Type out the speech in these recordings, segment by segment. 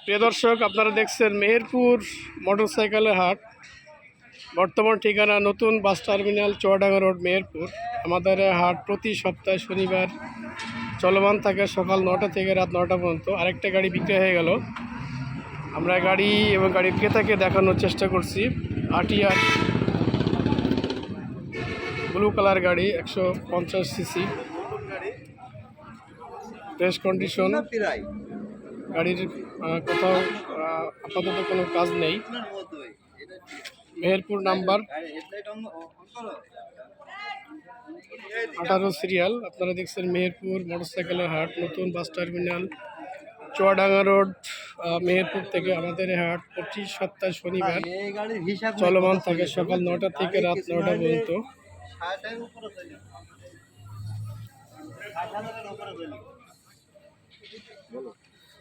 প্রিয় দর্শক, আপনারা দেখছেন মেহেরপুর মোটরসাইকেলের হাট। বর্তমান ঠিকানা নতুন bus terminal, Chuadanga road, Meherpur. আমাদের এই হাট প্রতি সপ্তাহে শনিবার চলমান থাকে সকাল 9টা থেকে রাত 9টা পর্যন্ত। আরেকটা গাড়ি বিক্রি হয়ে গেল। আমরা গাড়ি এবং গাড়ির ক্রেতাকে দেখানোর চেষ্টা করছি। আটিয়ার ব্লু কালার গাড়ি, 150 সিসি, ফ্রেশ কন্ডিশন। গাড়ির কোথাও আপাতত কোনো কাজ নেই। Meherpur number 18 serial. আপনারা দেখছেন মেহেরপুর মোটরসাইকেলের হাট, নতুন bus terminal, Chuadanga road, Meherpur থেকে। আমাদের এই হাট প্রতি সপ্তাহে শনিবার চলমান থাকে সকাল 9টা থেকে রাত 9টা পর্যন্ত।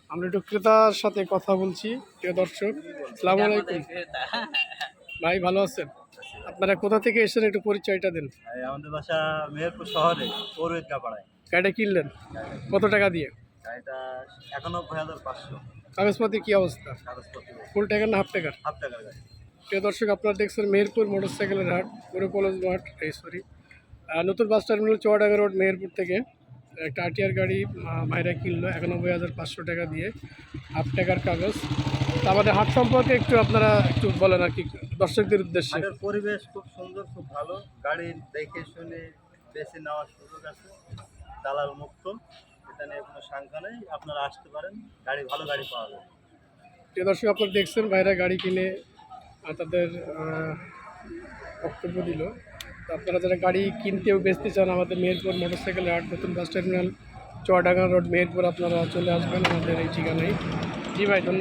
আমরা একটু ক্রেতার সাথে কথা বলছি। প্রিয় দর্শক, আসসালামু আলাইকুম ভাই, ভালো আছেন? আপনারা কোথা থেকে এসেছেন, একটু পরিচয়টা দেন। আমাদের বাসা মেহেরপুর শহরে পৌরহিতকাপাড়ায়। গাড়িটা কিনলেন কত টাকা দিয়ে? গাড়িটা 91,500। কাগজপাতি কি অবস্থা? কাগজপত্র ফুল টাকার না হাফ টাকার? হাফ টাকার গাড়ি। প্রিয় দর্শক, আপনারা দেখছেন মেহেরপুর মোটরসাইকেলের হাট, পুরো কলেজ মাঠ, নতুন bus terminal, Chuadanga road, Meherpur থেকে। একটা আটিয়ার গাড়ি ভাইরা কিনলো 91,500 টাকা দিয়ে, হাফ টাকার কাগজ। তো আমাদের হাট সম্পর্কে একটু আপনারা একটু বলেন আর কি দর্শকদের উদ্দেশ্যে। হাটের পরিবেশ খুব সুন্দর, খুব ভালো। গাড়ি দেখে শুনে বেছে নেওয়ার সুযোগ আছে, দালাল মুক্ত, এটা নিয়ে কোনো শঙ্কা নেই। আপনারা আসতে পারেন, গাড়ি ভালো গাড়ি পাওয়া যায়। প্রিয় দর্শক, আপনারা দেখছেন ভাইরা গাড়ি কিনে তাদের বক্তব্য দিল। তো আপনারা যারা গাড়ি কিনতেও বেচতে চান, আমাদের মেহেরপুর মোটরসাইকেল হাট, নতুন bus terminal, Chuadanga road, Meherpur, আপনারা চলে আসবেন আমাদের এই ঠিকানায়। জি ভাই, ধন্যবাদ।